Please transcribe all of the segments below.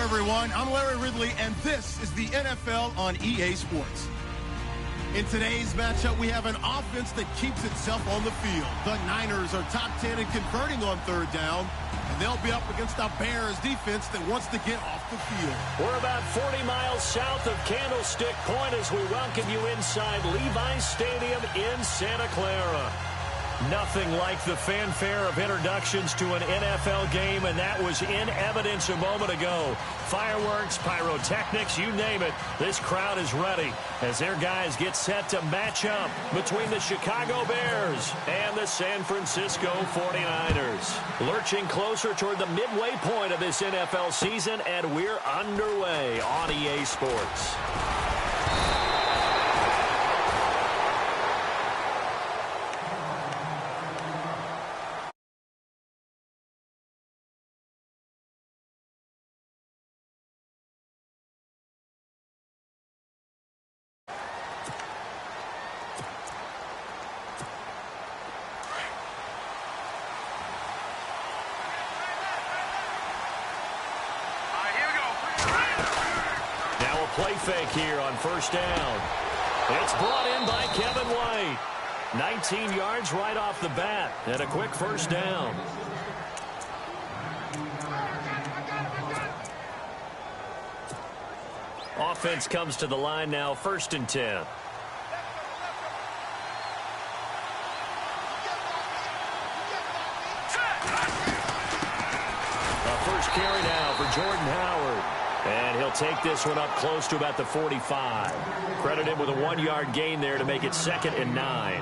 everyone. I'm Larry Ridley, and this is the NFL on EA Sports. In today's matchup, we have an offense that keeps itself on the field. The Niners are top 10 in converting on third down, and they'll be up against a Bears defense that wants to get off the field. We're about 40 miles south of Candlestick Point as we welcome you inside Levi's Stadium in Santa Clara. Nothing like the fanfare of introductions to an NFL game, and that was in evidence a moment ago. Fireworks, pyrotechnics, you name it. This crowd is ready as their guys get set to match up between the Chicago Bears and the San Francisco 49ers. Lurching closer toward the midway point of this NFL season, and we're underway on EA Sports. Play fake here on first down. It's brought in by Kevin White. 19 yards right off the bat and a quick first down. Offense comes to the line now, 1st and 10. First carry now for Jordan Howard. And he'll take this one up close to about the 45. Credit him with a 1-yard gain there to make it 2nd and 9.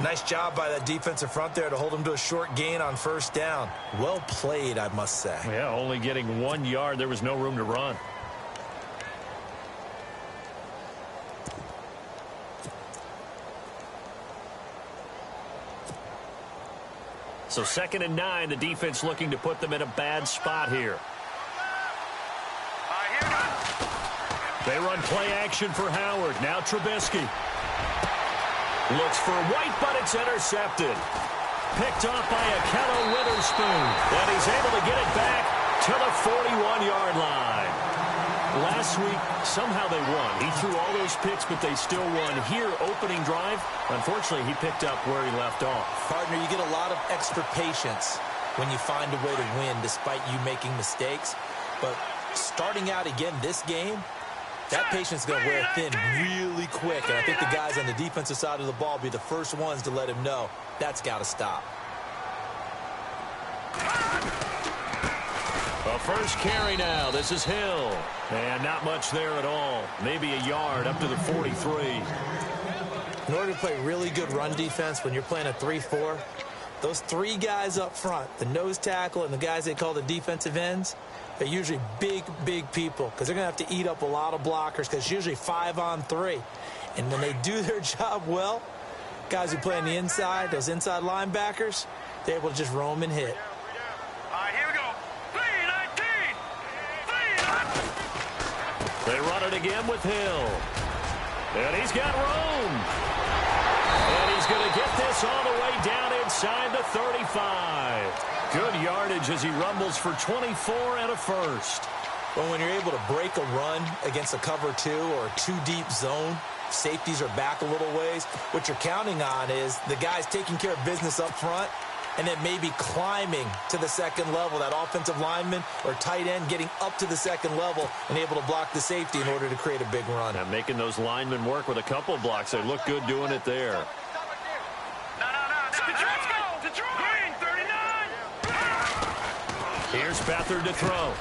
Nice job by that defensive front there to hold him to a short gain on first down. Well played, I must say. Yeah, only getting 1 yard. There was no room to run. So 2nd and 9, the defense looking to put them in a bad spot here. They run play action for Howard. Now Trubisky. Looks for White, but it's intercepted. Picked off by Akello Witherspoon. And he's able to get it back to the 41-yard line. Last week, somehow they won. He threw all those picks, but they still won. Here, opening drive, unfortunately, he picked up where he left off. Partner, you get a lot of extra patience when you find a way to win despite you making mistakes. But starting out again this game, that patience is going to wear thin really quick, and I think the guys on the defensive side of the ball will be the first ones to let him know that's got to stop. A first carry now. This is Hill. And not much there at all. Maybe a yard up to the 43. In order to play really good run defense when you're playing a 3-4, those 3 guys up front, the nose tackle and the guys they call the defensive ends, they're usually big people because they're going to have to eat up a lot of blockers because it's usually 5-on-3. And when they do their job well, guys who play on the inside, those inside linebackers, they're able to just roam and hit. All right, here we go. 3-19. They run it again with Hill. And he's got room. And he's going to get this all the way down inside the 35. Good yardage as he rumbles for 24 and a first. Well, when you're able to break a run against a cover 2 or a 2-deep zone, safeties are back a little ways. What you're counting on is the guys taking care of business up front and then maybe climbing to the second level. That offensive lineman or tight end getting up to the second level and able to block the safety in order to create a big run. And making those linemen work with a couple of blocks. They look good doing it there. Here's Beathard to throw.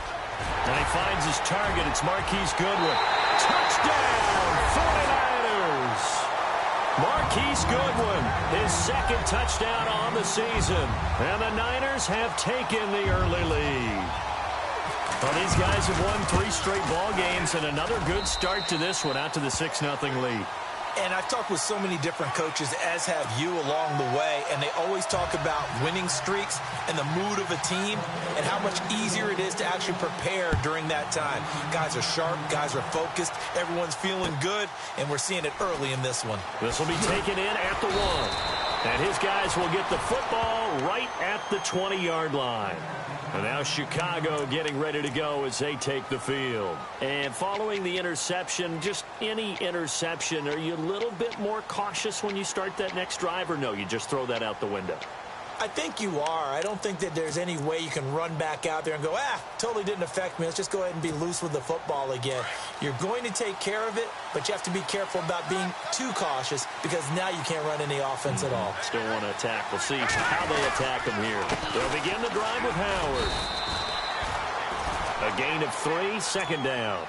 And he finds his target. It's Marquise Goodwin. Touchdown, 49ers. Marquise Goodwin, his 2nd touchdown on the season. And the Niners have taken the early lead. Well, these guys have won 3 straight ball games and another good start to this one out to the 6-0 lead. And I've talked with so many different coaches, as have you along the way, and they always talk about winning streaks and the mood of a team and how much easier it is to actually prepare during that time. Guys are sharp, guys are focused, everyone's feeling good, and we're seeing it early in this one. This will be taken in at the 1. And his guys will get the football right at the 20-yard line. And now Chicago getting ready to go as they take the field. And following the interception, just any interception, are you a little bit more cautious when you start that next drive, or no, you just throw that out the window? I think you are. I don't think that there's any way you can run back out there and go, totally didn't affect me. Let's just go ahead and be loose with the football again. You're going to take care of it, but you have to be careful about being too cautious because now you can't run any offense at all. Still want to attack. We'll see how they attack him here. They'll begin the drive with Howard. A gain of 3, second down.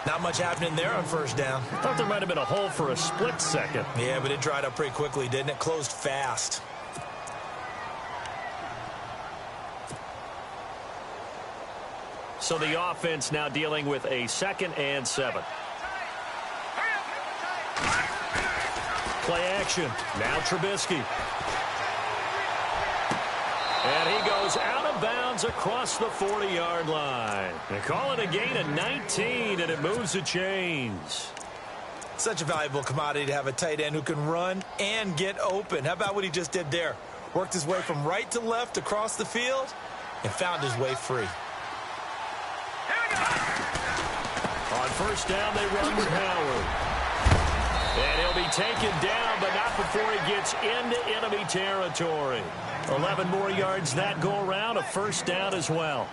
Not much happening there on first down. I thought there might have been a hole for a split second. Yeah, but it dried up pretty quickly, didn't it? Closed fast. So the offense now dealing with a 2nd and 7. Play action. Now Trubisky. And he goes out of bounds across the 40-yard line. They call it a gain of 19, and it moves the chains. Such a valuable commodity to have a tight end who can run and get open. How about what he just did there? Worked his way from right to left across the field and found his way free. On first down, they run with Howard. And he'll be taken down, but not before he gets into enemy territory. 11 more yards that go around, a first down as well.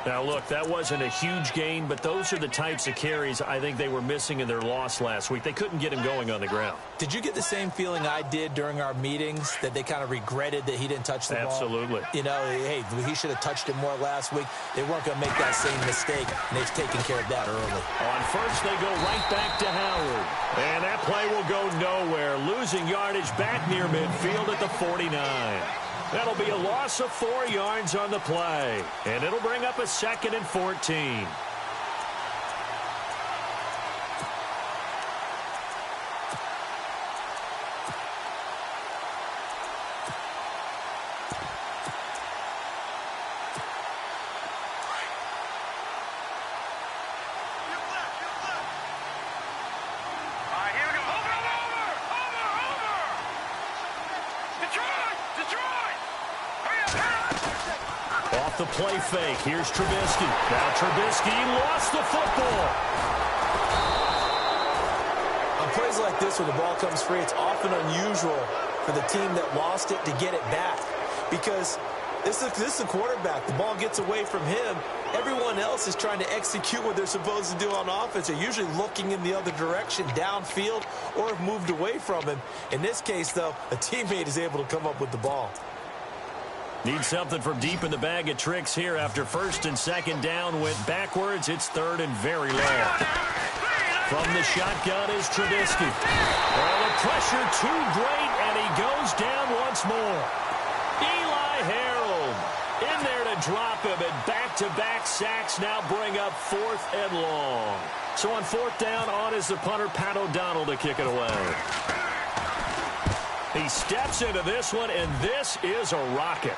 Now, look, that wasn't a huge gain, but those are the types of carries I think they were missing in their loss last week. They couldn't get him going on the ground. Did you get the same feeling I did during our meetings, that they kind of regretted that he didn't touch the ball? Absolutely. You know, hey, he should have touched it more last week. They weren't going to make that same mistake, and they've taken care of that early. On first, they go right back to Howard. And that play will go nowhere, losing yardage back near midfield at the 49. That'll be a loss of 4 yards on the play. And it'll bring up a 2nd and 14. Off the play fake, here's Trubisky. Now Trubisky lost the football. On plays like this where the ball comes free, it's often unusual for the team that lost it to get it back. Because this is a quarterback. The ball gets away from him. Everyone else is trying to execute what they're supposed to do on offense. They're usually looking in the other direction, downfield, or have moved away from him. In this case, though, a teammate is able to come up with the ball. Need something from deep in the bag of tricks here after first and second down went backwards. It's 3rd and very low. From the shotgun is Trubisky. Well, the pressure too great, and he goes down once more. Eli Harold in there to drop him, and back-to-back sacks now bring up 4th and long. So on 4th down, on is the punter, Pat O'Donnell, to kick it away. He steps into this one, and this is a rocket.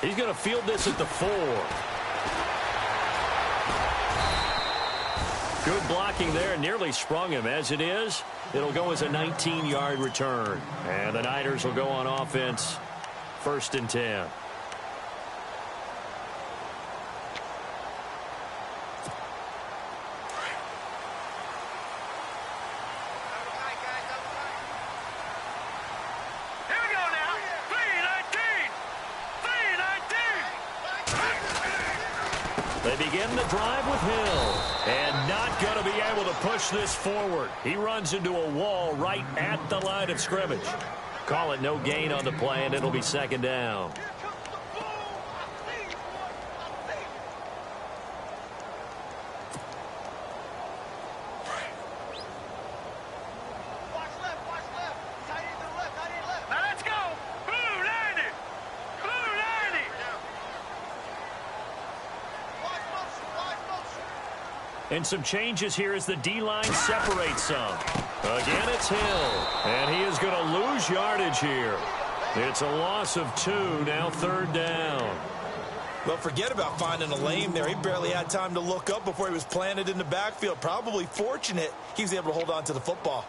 He's going to field this at the 4. Good blocking there. Nearly sprung him. As it is, it'll go as a 19-yard return. And the Niners will go on offense. 1st and 10. They begin the drive with Hill, and not going to be able to push this forward. He runs into a wall right at the line of scrimmage. Call it no gain on the play, and it'll be 2nd down. And some changes here as the D-line separates some. Again, it's Hill. And he is going to lose yardage here. It's a loss of 2, now 3rd down. Well, forget about finding a lane there. He barely had time to look up before he was planted in the backfield. Probably fortunate he was able to hold on to the football.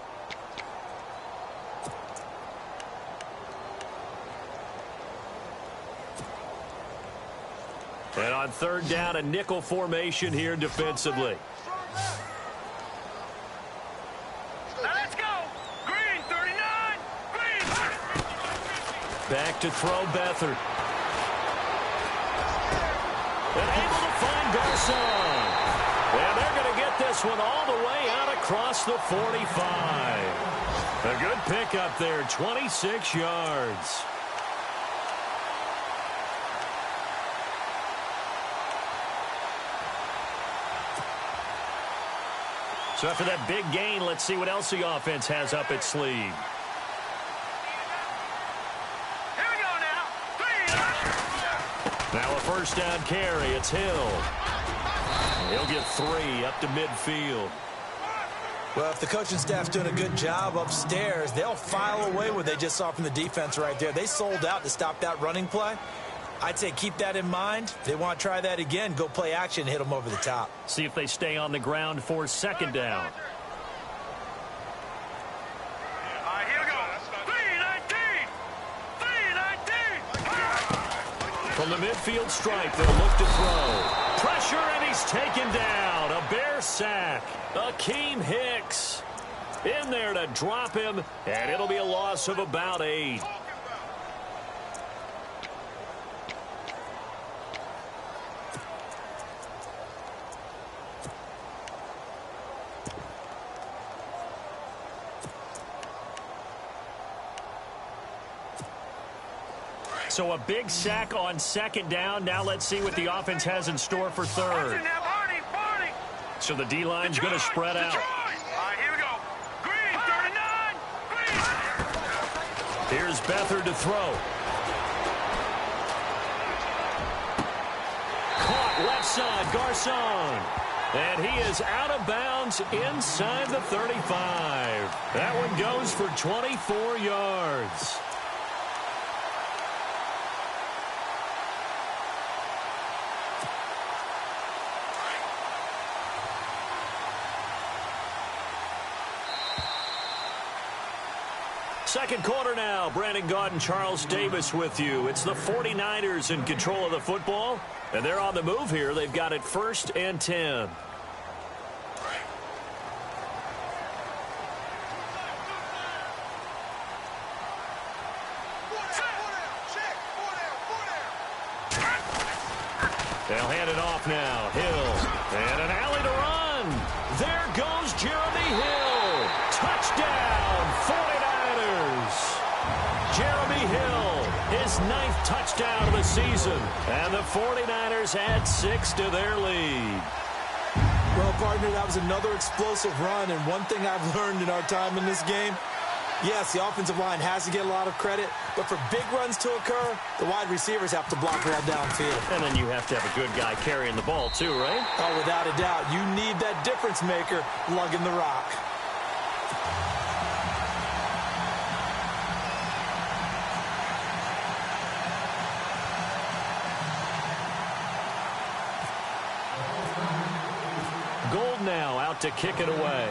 And on third down, a nickel formation here defensively. Now let's go. Green, 39. Green. Back to throw Beathard. And able to find Garcon. And they're going to get this one all the way out across the 45. A good pickup there, 26 yards. So after that big gain, let's see what else the offense has up its sleeve. Here we go now. Now a first down carry. It's Hill. He'll get 3 up to midfield. Well, if the coaching staff's doing a good job upstairs, they'll file away what they just saw from the defense right there. They sold out to stop that running play. I'd say keep that in mind. If they want to try that again, go play action, hit them over the top. See if they stay on the ground for second down. All right, here we go. 319. 319. From the midfield stripe, they'll look to throw. Pressure, and he's taken down. A Bear sack. Akeem Hicks in there to drop him, and it'll be a loss of about 8. So a big sack on second down. Now let's see what the offense has in store for third. So the D-line's going to spread out. All right, here we go. Green, 39. Green. Here's Beathard to throw. Caught left side, Garcon. And he is out of bounds inside the 35. That one goes for 24 yards. Second quarter now. Brandon Gaudin and Charles Davis with you. It's the 49ers in control of the football, and they're on the move here. They've got it 1st and 10. They'll hand it off now. Hill. And an alley to run. There goes Jeremy Hill. Touchdown, 49ers. Jeremy Hill, his 9th touchdown of the season. And the 49ers add 6 to their lead. Well, partner, that was another explosive run, and one thing I've learned in our time in this game, yes, the offensive line has to get a lot of credit, but for big runs to occur, the wide receivers have to block well downfield. And then you have to have a good guy carrying the ball too, right? Oh, without a doubt. You need that difference maker lugging the rock. Gold now out to kick it away.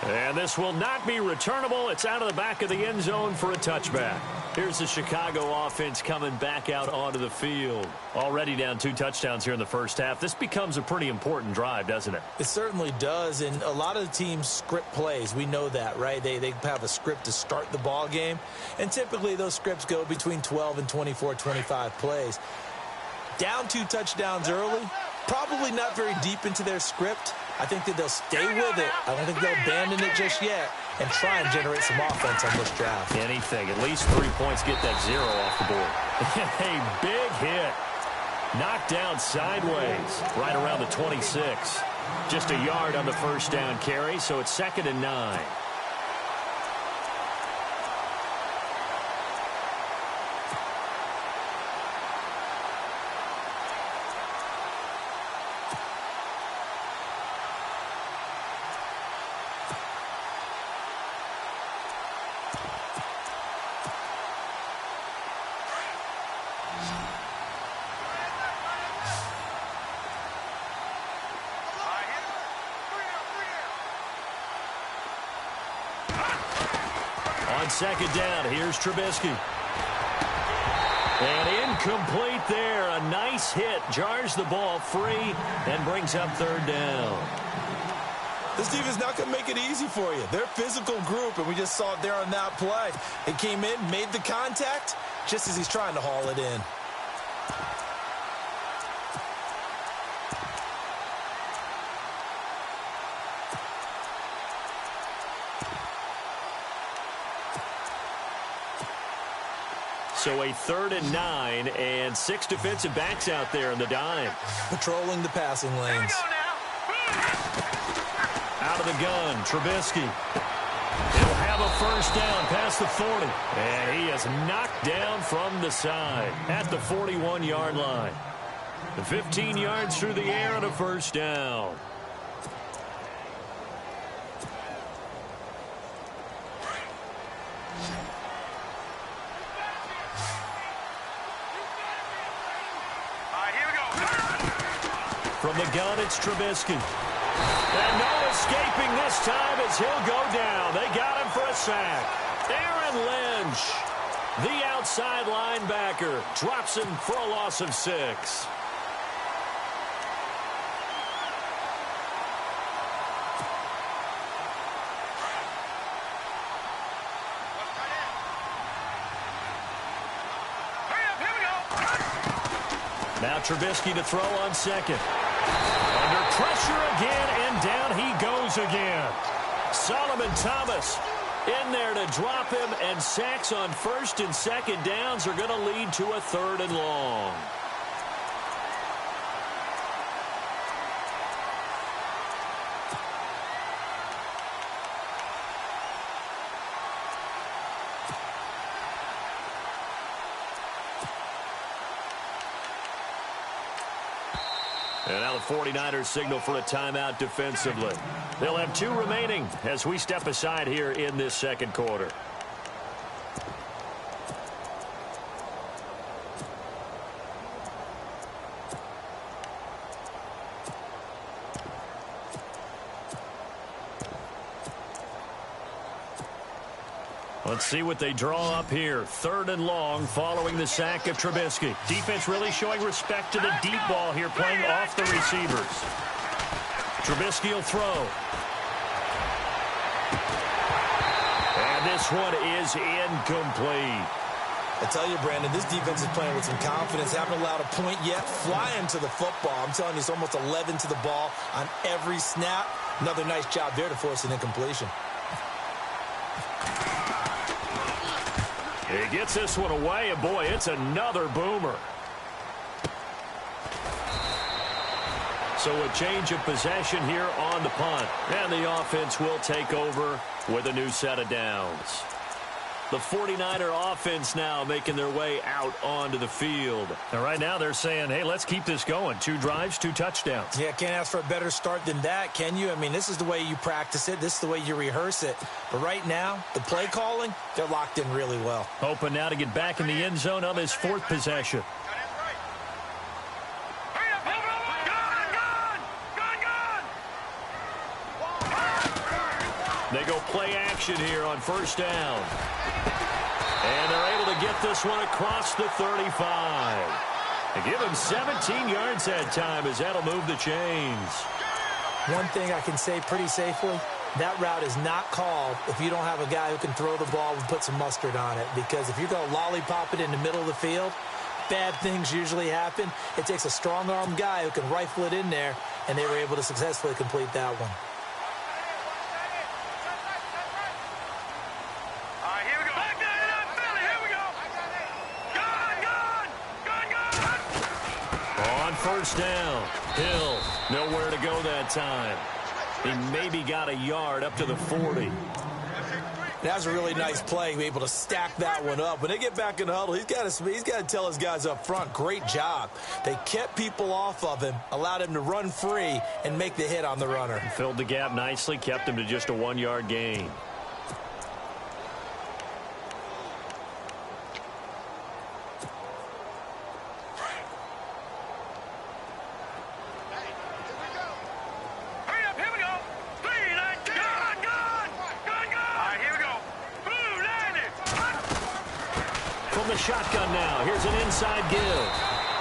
And this will not be returnable. It's out of the back of the end zone for a touchback. Here's the Chicago offense coming back out onto the field. Already down 2 touchdowns here in the first half. This becomes a pretty important drive, doesn't it? It certainly does, and a lot of the teams script plays. We know that, right? They have a script to start the ball game, and typically those scripts go between 12 and 24, 25 plays. Down 2 touchdowns early, probably not very deep into their script. I think that they'll stay with it. I don't think they'll abandon it just yet and try and generate some offense on this drive. Anything. At least 3 points, get that 0 off the board. A big hit. Knocked down sideways right around the 26. Just a yard on the first down carry, so it's 2nd and 9. on second down, here's Trubisky. And incomplete there. A nice hit. Jars the ball free and brings up third down. This defense is not going to make it easy for you. They're a physical group, and we just saw it there on that play. It came in, made the contact, just as he's trying to haul it in. So a 3rd and 9 and 6 defensive backs out there in the dime. Patrolling the passing lanes. Out of the gun, Trubisky. He'll have a first down past the 40. And he is knocked down from the side at the 41-yard line. 15 yards through the air and a first down. From the gun, it's Trubisky. And no escaping this time as he'll go down. They got him for a sack. Aaron Lynch, the outside linebacker, drops him for a loss of 6. Now Trubisky to throw on second. Under pressure again, and down he goes again. Solomon Thomas in there to drop him, and sacks on 1st and 2nd downs are going to lead to a 3rd and long. And now the 49ers signal for a timeout defensively. They'll have 2 remaining as we step aside here in this second quarter. Let's see what they draw up here. 3rd and long following the sack of Trubisky. Defense really showing respect to the deep ball here, playing off the receivers. Trubisky will throw. And this one is incomplete. I tell you, Brandon, this defense is playing with some confidence. Haven't allowed a point yet. Flying to the football. I'm telling you, it's almost 11 to the ball on every snap. Another nice job there to force an incompletion. He gets this one away, and boy, it's another boomer. So a change of possession here on the punt. And the offense will take over with a new set of downs. The 49er offense now making their way out onto the field. And right now they're saying, hey, let's keep this going. 2 drives, 2 touchdowns. Yeah, can't ask for a better start than that, can you? I mean, this is the way you practice it. This is the way you rehearse it. But right now, the play calling, they're locked in really well. Hoping now to get back in the end zone on his 4th possession. They go play action here on 1st down. And they're able to get this one across the 35. They give him 17 yards that time as that'll move the chains. One thing I can say pretty safely, that route is not called if you don't have a guy who can throw the ball and put some mustard on it. Because if you're going to lollipop it in the middle of the field, bad things usually happen. It takes a strong-arm guy who can rifle it in there, and they were able to successfully complete that one. First down. Hill, nowhere to go that time. He maybe got a yard up to the 40. That was a really nice play, be able to stack that one up. When they get back in the huddle, he's got to tell his guys up front, great job. They kept people off of him, allowed him to run free, and make the hit on the runner. Filled the gap nicely, kept him to just a 1-yard gain. shotgun now. Here's an inside give.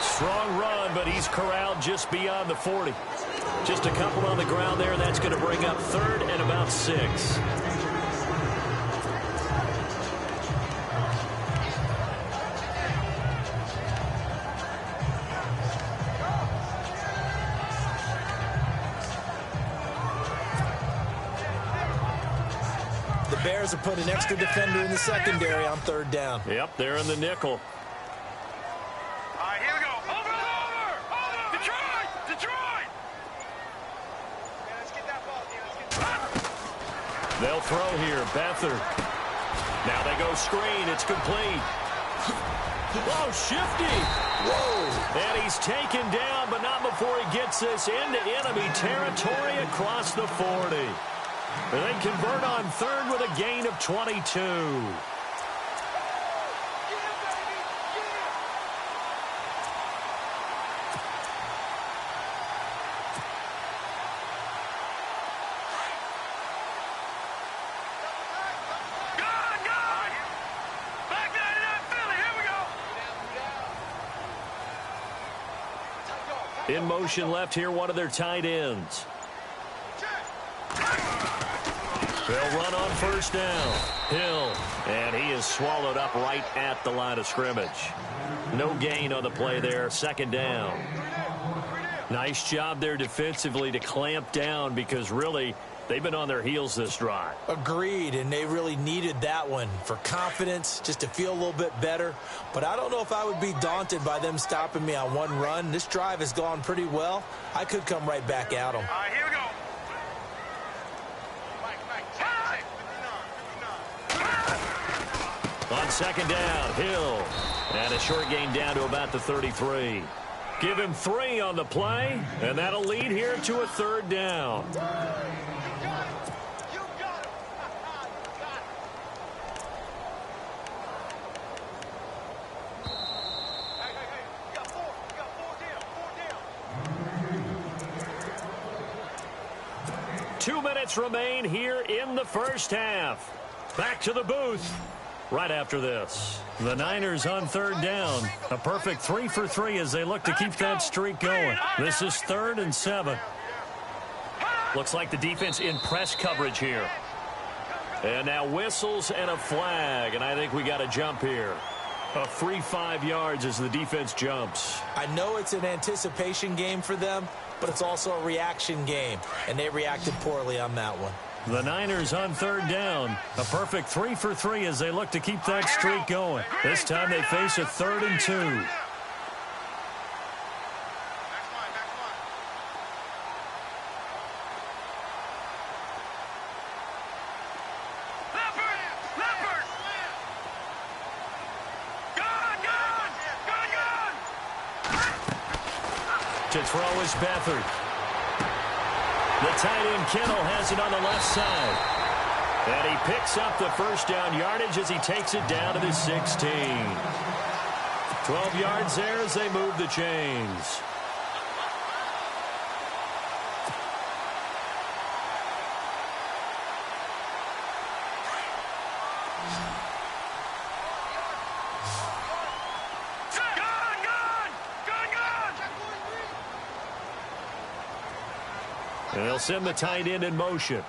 Strong run, but he's corralled just beyond the 40. Just a couple on the ground there. That's going to bring up 3rd and about 6. The Bears have put an extra defender in the secondary on 3rd down. Yep, they're in the nickel. All right, here we go. Over! Detroit! Detroit! Yeah, let's get that ball. They'll throw here. Beathard. Now they go screen. It's complete. Whoa, shifty. Whoa. And he's taken down, but not before he gets this into enemy territory across the 40. And they convert on 3rd with a gain of 22. In motion left here, one of their tight ends. They'll run on 1st down. Hill, and he is swallowed up right at the line of scrimmage. No gain on the play there, 2nd down. Nice job there defensively to clamp down because really they've been on their heels this drive. Agreed, and they really needed that one for confidence, just to feel a little bit better. But I don't know if I would be daunted by them stopping me on one run. This drive has gone pretty well. I could come right back at them. All right, here we go. On 2nd down, Hill. And a short gain down to about the 33. Give him 3 on the play, and that'll lead here to a 3rd down. Two minutes remain here in the 1st half. Back to the booth right after this. The Niners on 3rd down. A perfect 3 for 3 as they look to keep that streak going. This is 3rd and 7. Looks like the defense in press coverage here. And now whistles and a flag, and I think we got a jump here. A free 5 yards as the defense jumps. I know it's an anticipation game for them, but it's also a reaction game, and they reacted poorly on that one. The Niners on 3rd down. A perfect 3 for 3 as they look to keep that streak going. This time they face a 3rd and 2. To throw is Beathard. The tight end Kittle has it on the left side. And he picks up the 1st down yardage as he takes it down to the 16. 12 yards there as they move the chains. And they'll send the tight end in motion.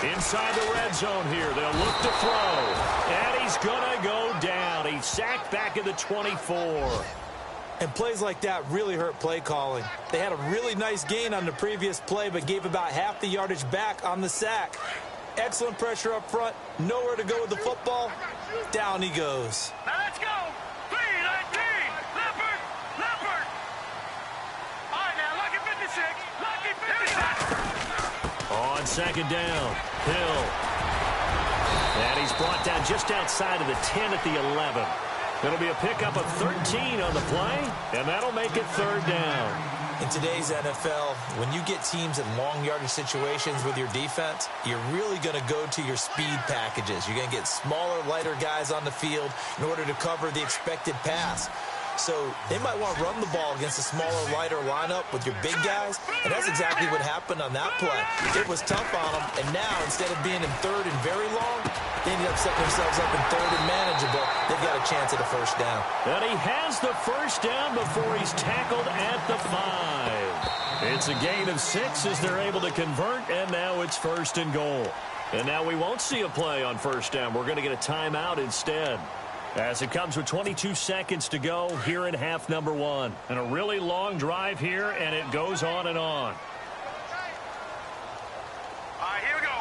Inside the red zone here. They'll look to throw. And he's going to go down. He's sacked back at the 24. And plays like that really hurt play calling. They had a really nice gain on the previous play, but gave about half the yardage back on the sack. Excellent pressure up front. Nowhere to go with the football. Down he goes. Now let's go. 3, 19. Leopard. Leopard. All right, now, lucky 56. Lucky 56. On 2nd down, Hill. And he's brought down just outside of the 10 at the 11. It'll be a pickup of 13 on the play, and that'll make it 3rd down. In today's NFL, when you get teams in long yardage situations with your defense, you're really going to go to your speed packages. You're going to get smaller, lighter guys on the field in order to cover the expected pass. So they might want to run the ball against a smaller, lighter lineup with your big guys, and that's exactly what happened on that play. It was tough on them, and now instead of being in third and very long, they ended up setting themselves up in third and manageable. They've got a chance at a first down. And he has the first down before he's tackled at the 5. It's a gain of 6 as they're able to convert, and now it's first and goal. And now we won't see a play on first down. We're going to get a timeout instead, as it comes with 22 seconds to go here in half number 1. And a really long drive here, and it goes on and on. All right, here we go.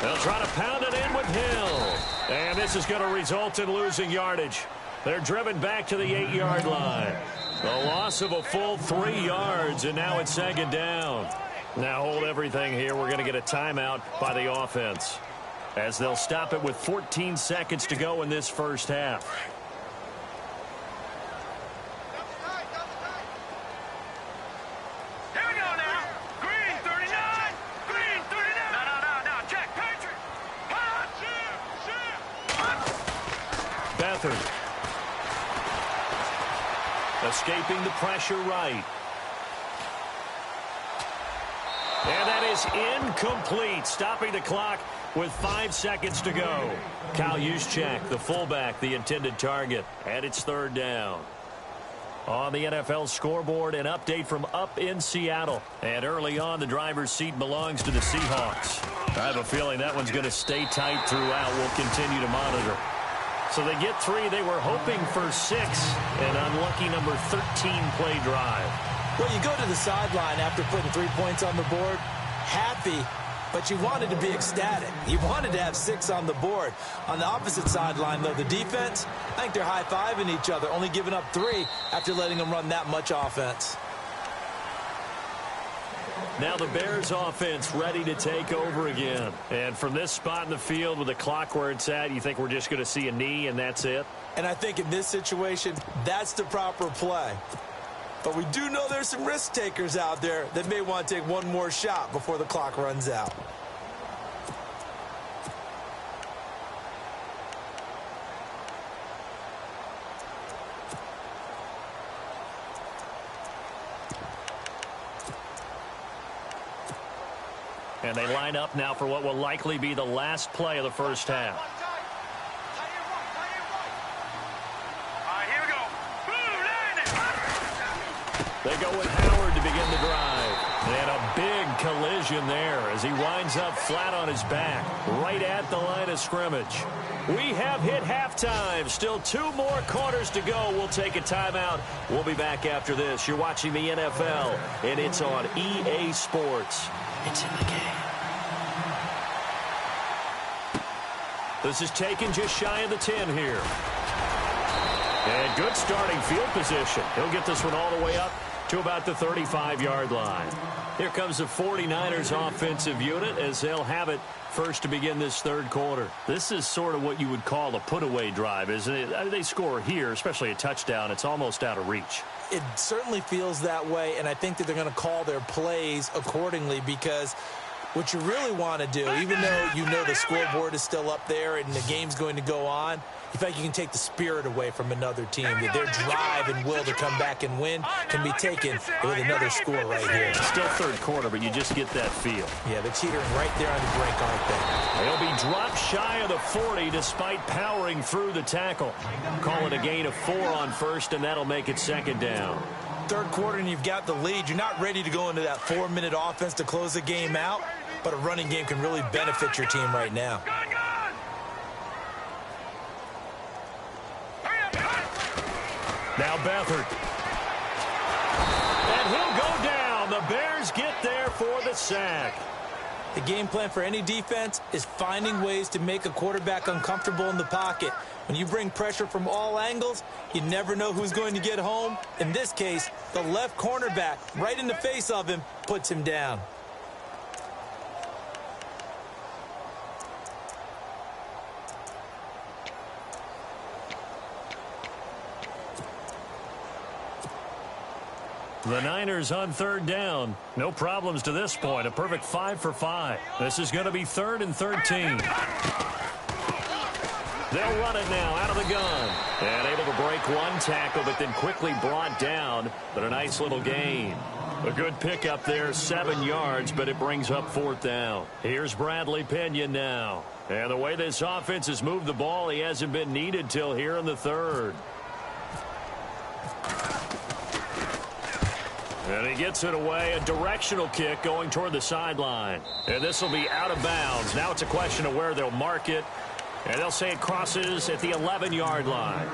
They'll try to pound it in with Hill. And this is going to result in losing yardage. They're driven back to the 8-yard line. The loss of a full 3 yards, and now it's second down. Now hold everything here. We're going to get a timeout by the offense, as they'll stop it with 14 seconds to go in this first half. Here we go now. Green 39. Green 39. No. Check. Patrick. Beathard. Escaping the pressure right. And that is incomplete, stopping the clock with 5 seconds to go. Kyle Juszczyk, the fullback, the intended target, and it's third down. On the NFL scoreboard, an update from up in Seattle. And early on, the driver's seat belongs to the Seahawks. I have a feeling that one's going to stay tight throughout. We'll continue to monitor. So they get 3. They were hoping for 6. An unlucky number 13 play drive. Well, you go to the sideline after putting 3 points on the board, happy, but you wanted to be ecstatic. You wanted to have 6 on the board. On the opposite sideline, though, the defense, I think they're high-fiving each other, only giving up 3 after letting them run that much offense. Now the Bears offense ready to take over again. And from this spot in the field with the clock where it's at, you think we're just going to see a knee and that's it? And I think in this situation, that's the proper play. But we do know there's some risk takers out there that may want to take one more shot before the clock runs out. And they line up now for what will likely be the last play of the first half. They go with Howard to begin the drive. And a big collision there as he winds up flat on his back, right at the line of scrimmage. We have hit halftime. Still 2 more quarters to go. We'll take a timeout. We'll be back after this. You're watching the NFL, and it's on EA Sports. It's in the game. This is taken just shy of the 10 here. And good starting field position. He'll get this one all the way up to about the 35-yard line. Here comes the 49ers offensive unit as they'll have it first to begin this third quarter. This is sort of what you would call a put-away drive, isn't it? I mean, they score here, especially a touchdown. It's almost out of reach. It certainly feels that way, and I think that they're going to call their plays accordingly, because what you really want to do, even though you know the scoreboard is still up there and the game's going to go on, you feel like you can take the spirit away from another team. Their drive and will to come back and win can be taken with another score right here. It's still third quarter, but you just get that feel. Yeah, they're teetering right there on the brink, aren't they? They'll be dropped shy of the 40 despite powering through the tackle. Call it a gain of 4 on first, and that'll make it second down. Third quarter and you've got the lead. You're not ready to go into that 4-minute offense to close the game out, but a running game can really benefit your team right now. Now Beathard. And he'll go down. The Bears get there for the sack. The game plan for any defense is finding ways to make a quarterback uncomfortable in the pocket. When you bring pressure from all angles, you never know who's going to get home. In this case, the left cornerback, right in the face of him, puts him down. The Niners on third down. No problems to this point. A perfect 5 for 5. This is going to be 3rd and 13. They'll run it now out of the gun. And able to break one tackle, but then quickly brought down. But a nice little gain. A good pickup there, 7 yards, but it brings up 4th down. Here's Bradley Pinion now. And the way this offense has moved the ball, he hasn't been needed till here in the 3rd. And he gets it away, a directional kick going toward the sideline. And this will be out of bounds. Now it's a question of where they'll mark it. And they'll say it crosses at the 11-yard line.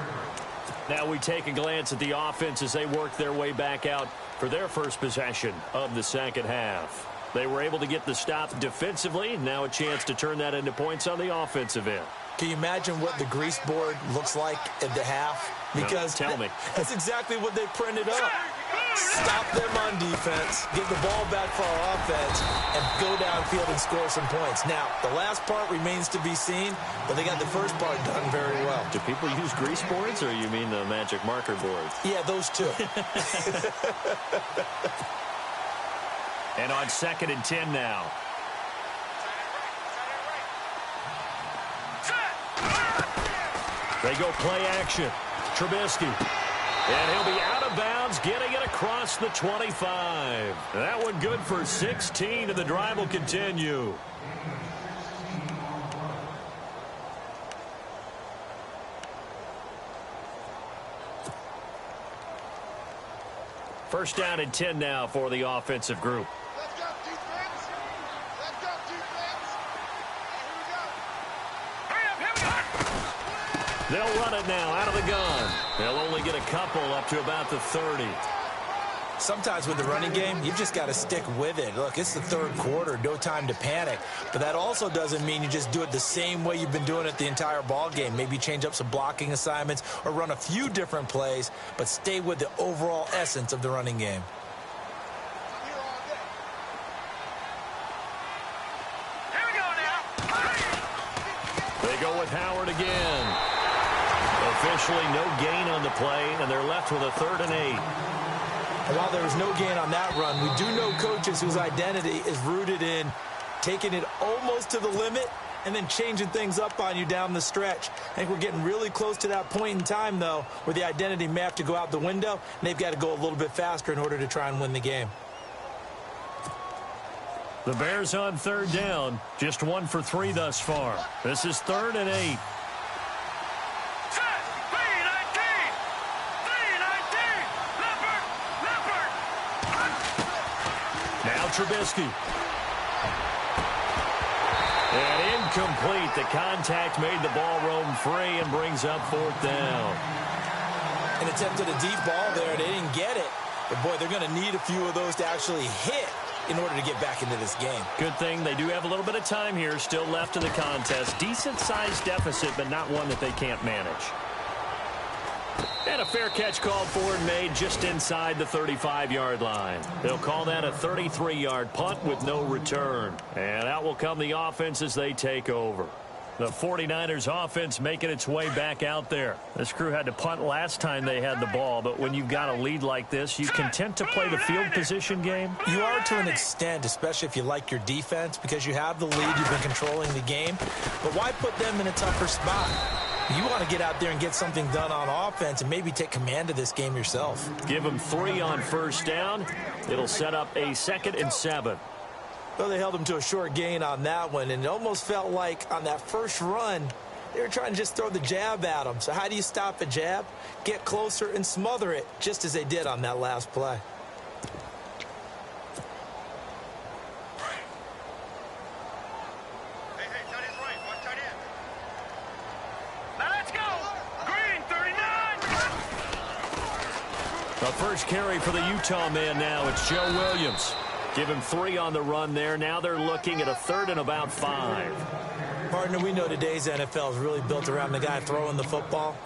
Now we take a glance at the offense as they work their way back out for their first possession of the second half. They were able to get the stop defensively. Now a chance to turn that into points on the offensive end. Can you imagine what the grease board looks like at the half? Because no, tell me. That's exactly what they printed up. Stop them on defense, get the ball back for our offense, and go downfield and score some points. Now, the last part remains to be seen, but they got the first part done very well. Do people use grease boards, or you mean the magic marker boards? Yeah, those two. And on 2nd and 10 now. They go play action. Trubisky. And he'll be out of bounds, getting it across the 25. That one good for 16, and the drive will continue. First down and 10 now for the offensive group. Let's go, defense. Let's go, defense. Here we go. They'll run it now out of the gun. They'll only get a couple up to about the 30. Sometimes with the running game, you've just got to stick with it. Look, it's the 3rd quarter, no time to panic. But that also doesn't mean you just do it the same way you've been doing it the entire ball game. Maybe change up some blocking assignments or run a few different plays, but stay with the overall essence of the running game. Here we go now. They go with Howard again. Officially no gain on the play, and they're left with a 3rd and 8. While there was no gain on that run, we do know coaches whose identity is rooted in taking it almost to the limit and then changing things up on you down the stretch. I think we're getting really close to that point in time, though, where the identity may have to go out the window, and they've got to go a little bit faster in order to try and win the game. The Bears on 3rd down, just 1 for 3 thus far. This is 3rd and 8. Trubisky. And incomplete. The contact made the ball roam free and brings up 4th down. An attempt at a deep ball there. They didn't get it. But, boy, they're going to need a few of those to actually hit in order to get back into this game. Good thing they do have a little bit of time here still left in the contest. Decent-sized deficit, but not one that they can't manage. And a fair catch called for and made just inside the 35-yard line. They'll call that a 33-yard punt with no return. And out will come the offense as they take over. The 49ers offense making its way back out there. This crew had to punt last time they had the ball, but when you've got a lead like this, you content to play the field position game? You are to an extent, especially if you like your defense, because you have the lead, you've been controlling the game. But why put them in a tougher spot? You want to get out there and get something done on offense and maybe take command of this game yourself. Give them 3 on first down. It'll set up a 2nd and 7. Well, they held them to a short gain on that one, and it almost felt like on that first run, they were trying to just throw the jab at them. So how do you stop a jab? Get closer and smother it, just as they did on that last play. The first carry for the Utah man now. It's Joe Williams. Give him 3 on the run there. Now they're looking at a 3rd and about 5. Partner, we know today's NFL is really built around the guy throwing the football.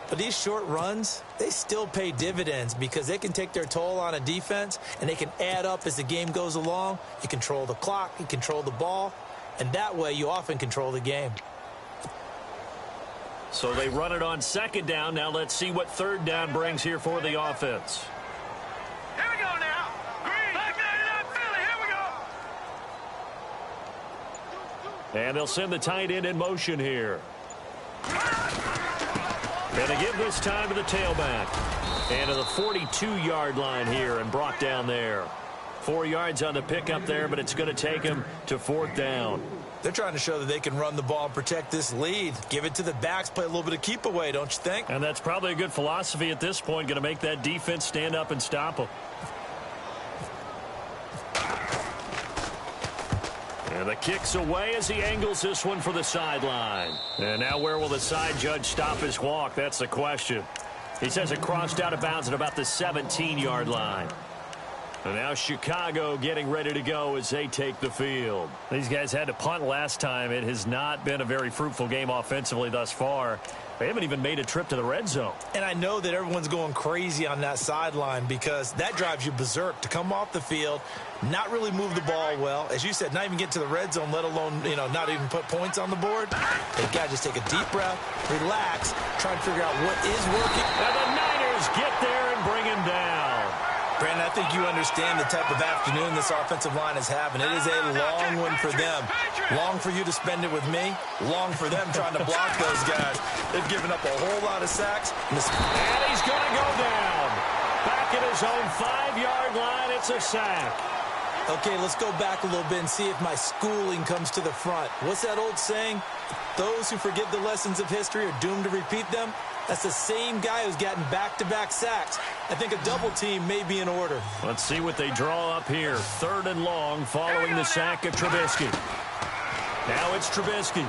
But these short runs, they still pay dividends because they can take their toll on a defense and they can add up as the game goes along. You control the clock, you control the ball, and that way you often control the game. So they run it on 2nd down. Now let's see what 3rd down brings here for the offense. Here we go now. Green. Back 99 Philly. Here we go. And they'll send the tight end in motion here. And they give this time to the tailback. And to the 42-yard line here and brought down there. 4 yards on the pickup there, but it's going to take him to 4th down. They're trying to show that they can run the ball and protect this lead. Give it to the backs, play a little bit of keep away, don't you think? And that's probably a good philosophy at this point, going to make that defense stand up and stop them. And the kick's away as he angles this one for the sideline. And now where will the side judge stop his walk? That's the question. He says it crossed out of bounds at about the 17-yard line. And now Chicago getting ready to go as they take the field. These guys had to punt last time. It has not been a very fruitful game offensively thus far. They haven't even made a trip to the red zone. And I know that everyone's going crazy on that sideline because that drives you berserk to come off the field, not really move the ball well. As you said, not even get to the red zone, let alone, not even put points on the board. They've got to just take a deep breath, relax, try to figure out what is working. And the Niners get there and bring him down. Brandon, I think you understand the type of afternoon this offensive line is having. It is a long one for them. Long for you to spend it with me. Long for them trying to block those guys. They've given up a whole lot of sacks. And he's going to go down. Back at his own 5-yard line, it's a sack. Okay, let's go back a little bit and see if my schooling comes to the front. What's that old saying? Those who forget the lessons of history are doomed to repeat them. That's the same guy who's gotten back-to-back sacks. I think a double team may be in order. Let's see what they draw up here. 3rd and long following the sack of Trubisky. Now it's Trubisky.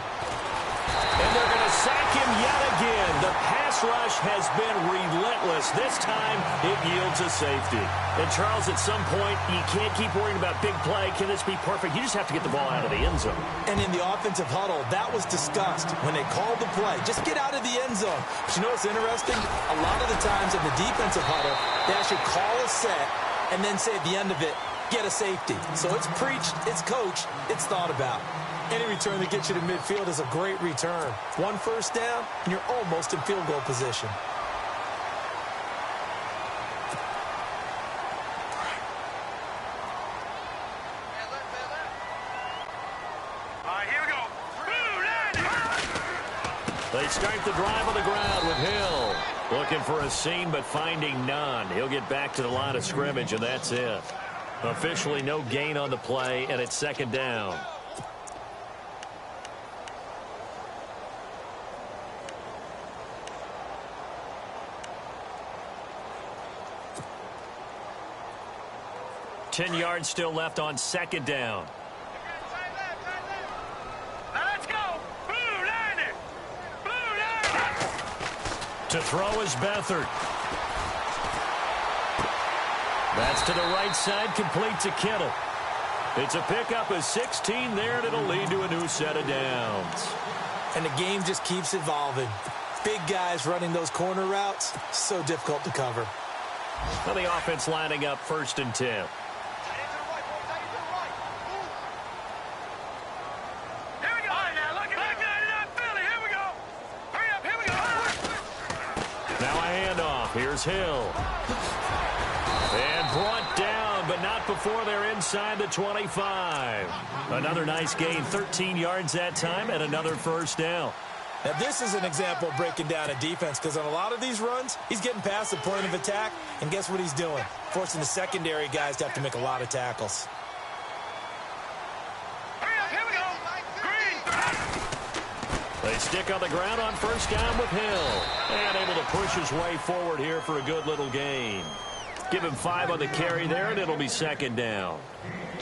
And they're going to sack him yet again. The pass rush has been relentless. This time, it yields a safety. And, Charles, at some point, you can't keep worrying about big play. Can this be perfect? You just have to get the ball out of the end zone. And in the offensive huddle, that was discussed when they called the play. Just get out of the end zone. But you know what's interesting? A lot of the times in the defensive huddle, they actually call a set and then say at the end of it, get a safety. So it's preached, it's coached, it's thought about. Any return that gets you to midfield is a great return. 1 first down, and you're almost in field goal position. Here we go. They start the drive on the ground with Hill. Looking for a seam, but finding none. He'll get back to the line of scrimmage, and that's it. Officially no gain on the play, and it's 2nd down. Ten yards still left on 2nd down. Now let's go. Blue Liner. Blue Liner. To throw is Beathard. That's to the right side, complete to Kittle. It's a pickup of 16 there, and it'll lead to a new set of downs. And the game just keeps evolving. Big guys running those corner routes, so difficult to cover. Now the offense lining up 1st and 10. Here's Hill. And brought down, but not before they're inside the 25. Another nice gain, 13 yards that time, and another 1st down. Now, this is an example of breaking down a defense because on a lot of these runs, he's getting past the point of attack, and guess what he's doing? Forcing the secondary guys to have to make a lot of tackles. They stick on the ground on 1st down with Hill. And able to push his way forward here for a good little gain. Give him 5 on the carry there, and it'll be 2nd down.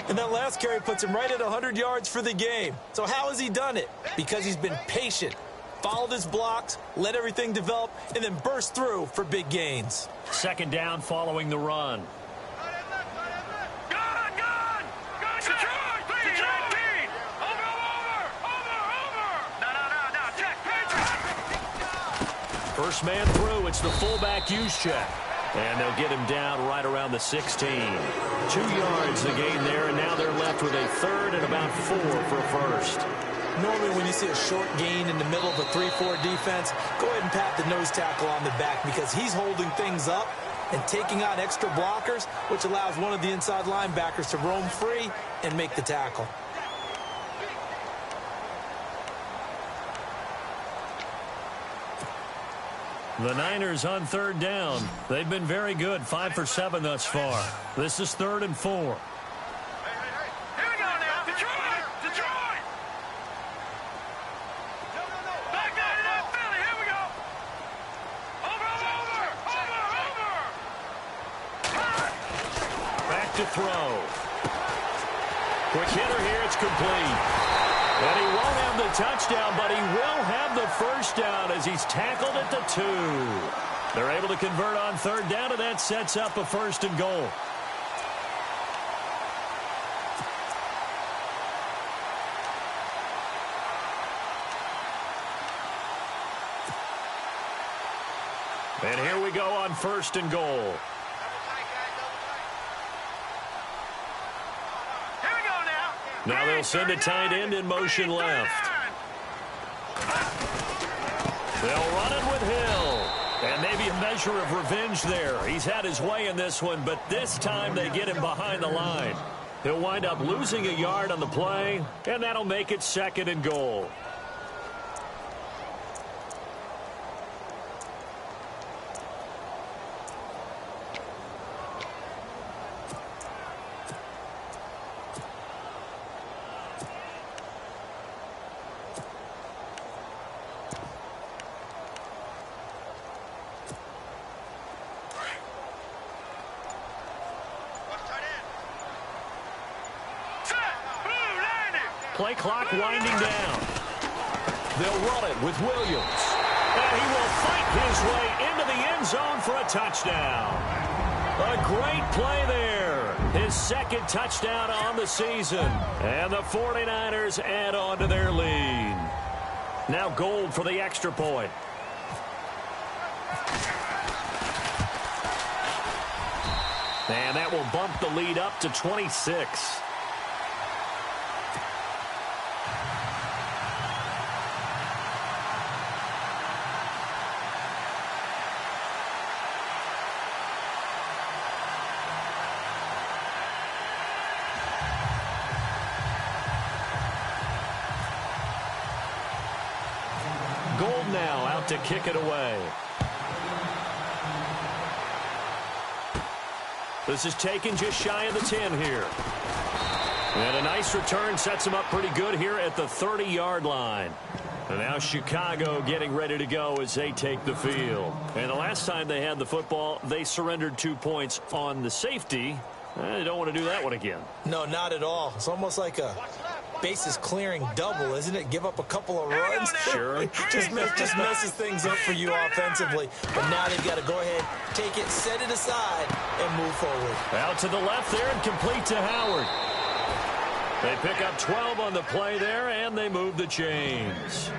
And that last carry puts him right at 100 yards for the game. So how has he done it? Because he's been patient, followed his blocks, let everything develop, and then burst through for big gains. 2nd down following the run. First man through, it's the fullback use check. And they'll get him down right around the 16. 2 yards the gain there, and now they're left with a 3rd and about 4 for a 1st. Normally when you see a short gain in the middle of a 3-4 defense, go ahead and pat the nose tackle on the back because he's holding things up and taking out extra blockers, which allows one of the inside linebackers to roam free and make the tackle. The Niners on third down. They've been very good, 5 for 7 thus far. This is 3rd and 4. Here we go now. Detroit! Detroit! Back down to Philly. Here we go. Over. Back to throw. Quick hitter here. It's complete. And he won't have the touchdown, but he will have the first down as he's tackled at the 2. They're able to convert on third down, and that sets up a 1st and goal. And here we go on 1st and goal. Now they'll send a tight end in motion left. They'll run it with Hill. And maybe a measure of revenge there. He's had his way in this one, but this time they get him behind the line. He'll wind up losing a yard on the play, and that'll make it 2nd and goal. Play clock winding down. They'll run it with Williams. And he will fight his way into the end zone for a touchdown. A great play there. His 2nd touchdown on the season. And the 49ers add on to their lead. Now Gold for the extra point. And that will bump the lead up to 26. Gold now out to kick it away. This is taken just shy of the 10 here. And a nice return sets him up pretty good here at the 30-yard line. And now Chicago getting ready to go as they take the field. And the last time they had the football, they surrendered 2 points on the safety. They don't want to do that one again. No, not at all. It's almost like a bases clearing double, isn't it? Give up a couple of runs. Sure. just messes things up for you offensively. But now they've got to go ahead, take it, set it aside, and move forward. Out to the left there and complete to Howard. They pick up 12 on the play there, and they move the chains.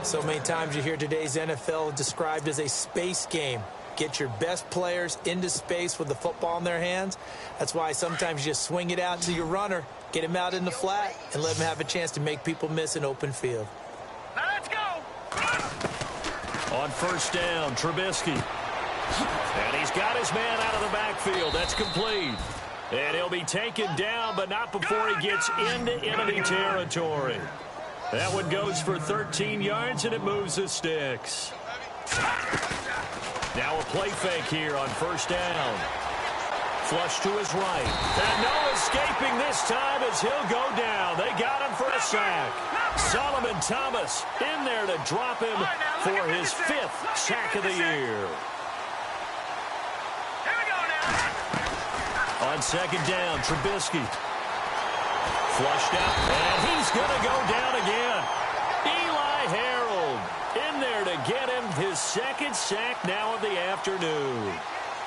So many times you hear today's NFL described as a space game. Get your best players into space with the football in their hands. That's why sometimes you just swing it out to your runner, get him out in the flat, and let him have a chance to make people miss an open field. Now let's go. On 1st down, Trubisky. And he's got his man out of the backfield. That's complete. And he'll be taken down, but not before he gets into enemy territory. That one goes for 13 yards, and it moves the sticks. Now a play fake here on 1st down. Flush to his right. And no escaping this time as he'll go down. They got him for a sack. Solomon Thomas in there to drop him for his 5th sack of the year. On 2nd down, Trubisky. Flushed out, and he's going to go down again. Eli Harold in there to get him his 2nd sack now of the afternoon.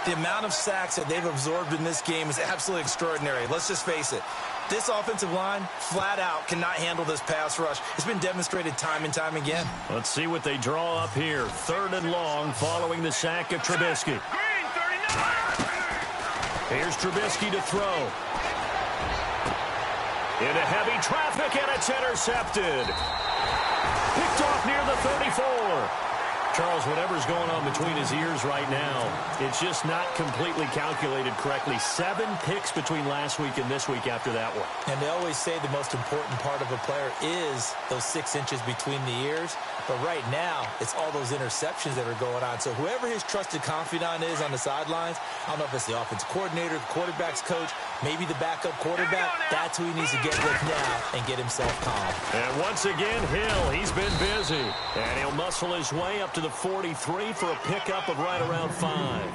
The amount of sacks that they've absorbed in this game is absolutely extraordinary. Let's just face it. This offensive line, flat out, cannot handle this pass rush. It's been demonstrated time and time again. Let's see what they draw up here. 3rd and long following the sack of Trubisky. Here's Trubisky to throw. Into heavy traffic, and it's intercepted. Picked off near the 34. Charles, whatever's going on between his ears right now, it's just not completely calculated correctly. 7 picks between last week and this week after that one. And they always say the most important part of a player is those 6 inches between the ears. But right now, it's all those interceptions that are going on. So whoever his trusted confidant is on the sidelines, I don't know if it's the offensive coordinator, the quarterback's coach, maybe the backup quarterback, that's who he needs to get with now and get himself calm. And once again, Hill, he's been busy. And he'll muscle his way up to the 43 for a pickup of right around 5.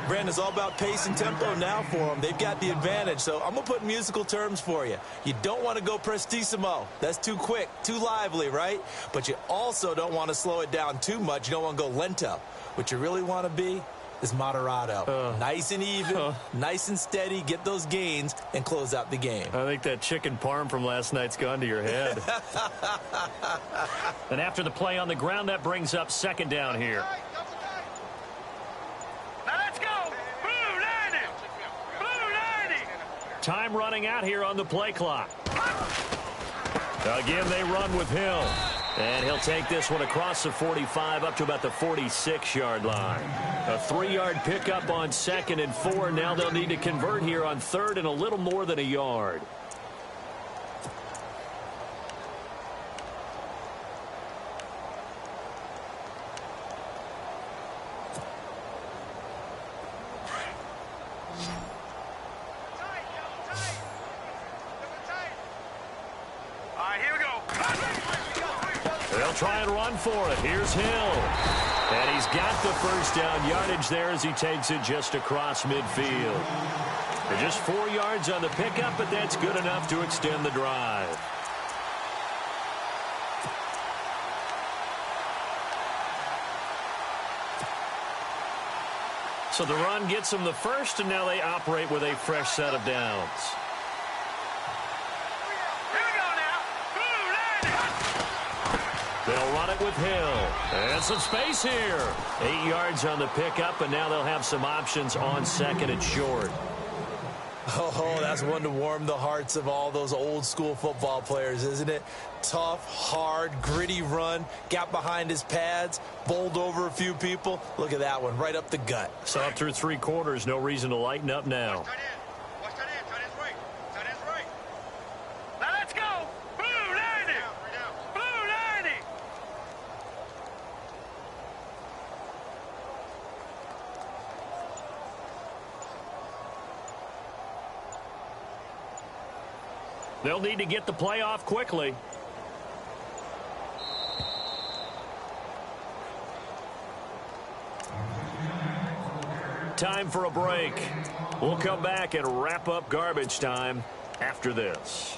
Brandon, it's all about pace and tempo now for them. They've got the advantage. So I'm going to put musical terms for you. You don't want to go prestissimo. That's too quick, too lively, right? But you also don't want to slow it down too much. You don't want to go lento. What you really want to be is moderato. Nice and even, nice and steady, get those gains, and close out the game. I think that chicken parm from last night's gone to your head. And after the play on the ground, that brings up 2nd down here. Now let's go. Blue 90. Blue 90. Time running out here on the play clock. Again, they run with Hill. And he'll take this one across the 45 up to about the 46-yard line. A 3-yard pickup on 2nd and 4. Now they'll need to convert here on 3rd and a little more than a yard. All right, here we go. They'll try and run for it. Here's Hill. And he's got the first down yardage there as he takes it just across midfield. And just 4 yards on the pickup, but that's good enough to extend the drive. So the run gets them the first, and now they operate with a fresh set of downs. They'll run it with Hill. And some space here. 8 yards on the pickup, and now they'll have some options on 2nd and short. Oh, that's one to warm the hearts of all those old school football players, isn't it? Tough, hard, gritty run. Got behind his pads, bowled over a few people. Look at that one, right up the gut. So up through 3 quarters, no reason to lighten up now. Now let's go. Blue 90. Blue 90. They'll need to get the play off quickly. Time for a break. We'll come back and wrap up garbage time after this.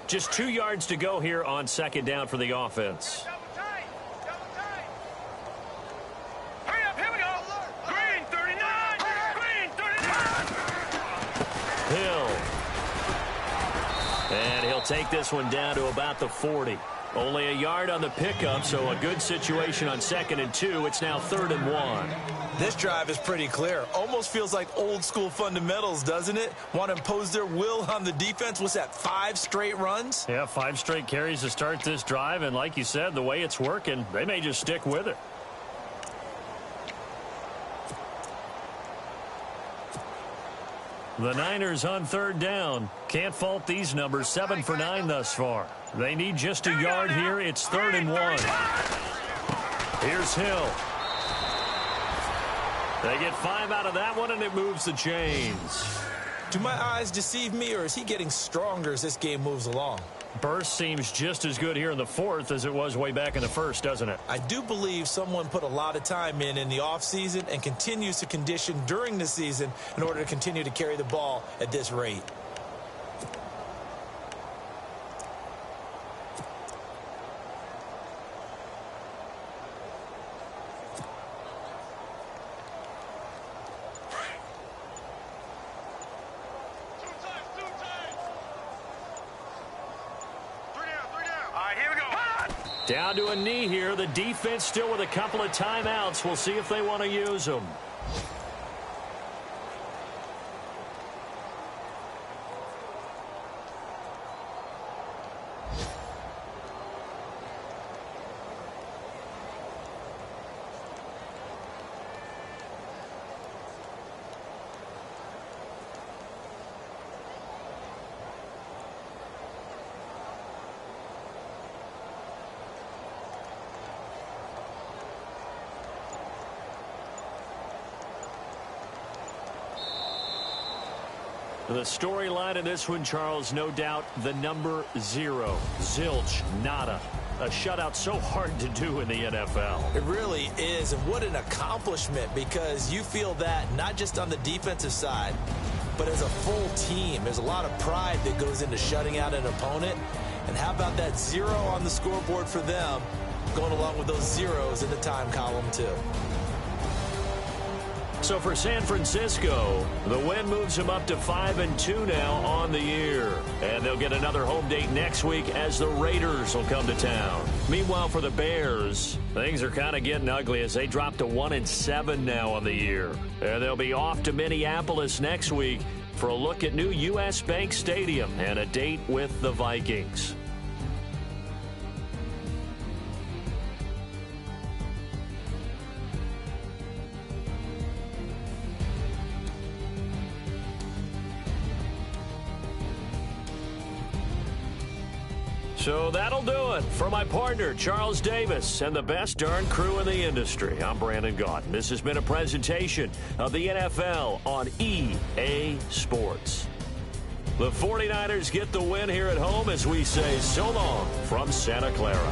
Just 2 yards to go here on 2nd down for the offense. Hurry up, here we go. Green 39. Green 39. Hill. And he'll take this one down to about the 40. Only a yard on the pickup, so a good situation on 2nd and 2. It's now 3rd and 1. This drive is pretty clear. Almost feels like old school fundamentals, doesn't it? Want to impose their will on the defense. What's that, 5 straight runs? Yeah, 5 straight carries to start this drive, and like you said, the way it's working, they may just stick with it. The Niners on 3rd down. Can't fault these numbers. 7 for 9 thus far. They need just a yard here. It's 3rd and 1. Here's Hill. They get 5 out of that one, and it moves the chains. Do my eyes deceive me, or is he getting stronger as this game moves along? Burst seems just as good here in the 4th as it was way back in the 1st, doesn't it? I do believe someone put a lot of time in the offseason and continues to condition during the season in order to continue to carry the ball at this rate. Down to a knee here. The defense still with a couple of timeouts. We'll see if they want to use them. The storyline in this one, Charles, no doubt the number 0. Zilch, nada. A shutout so hard to do in the NFL. It really is, and what an accomplishment, because you feel that not just on the defensive side, but as a full team. There's a lot of pride that goes into shutting out an opponent. And how about that 0 on the scoreboard for them, going along with those zeros in the time column too. So for San Francisco, the win moves them up to 5-2 now on the year. And they'll get another home date next week as the Raiders will come to town. Meanwhile, for the Bears, things are kind of getting ugly as they drop to 1-7 now on the year. And they'll be off to Minneapolis next week for a look at new U.S. Bank Stadium and a date with the Vikings. So that'll do it for my partner, Charles Davis, and the best darn crew in the industry. I'm Brandon Gaudin. This has been a presentation of the NFL on EA Sports. The 49ers get the win here at home as we say so long from Santa Clara.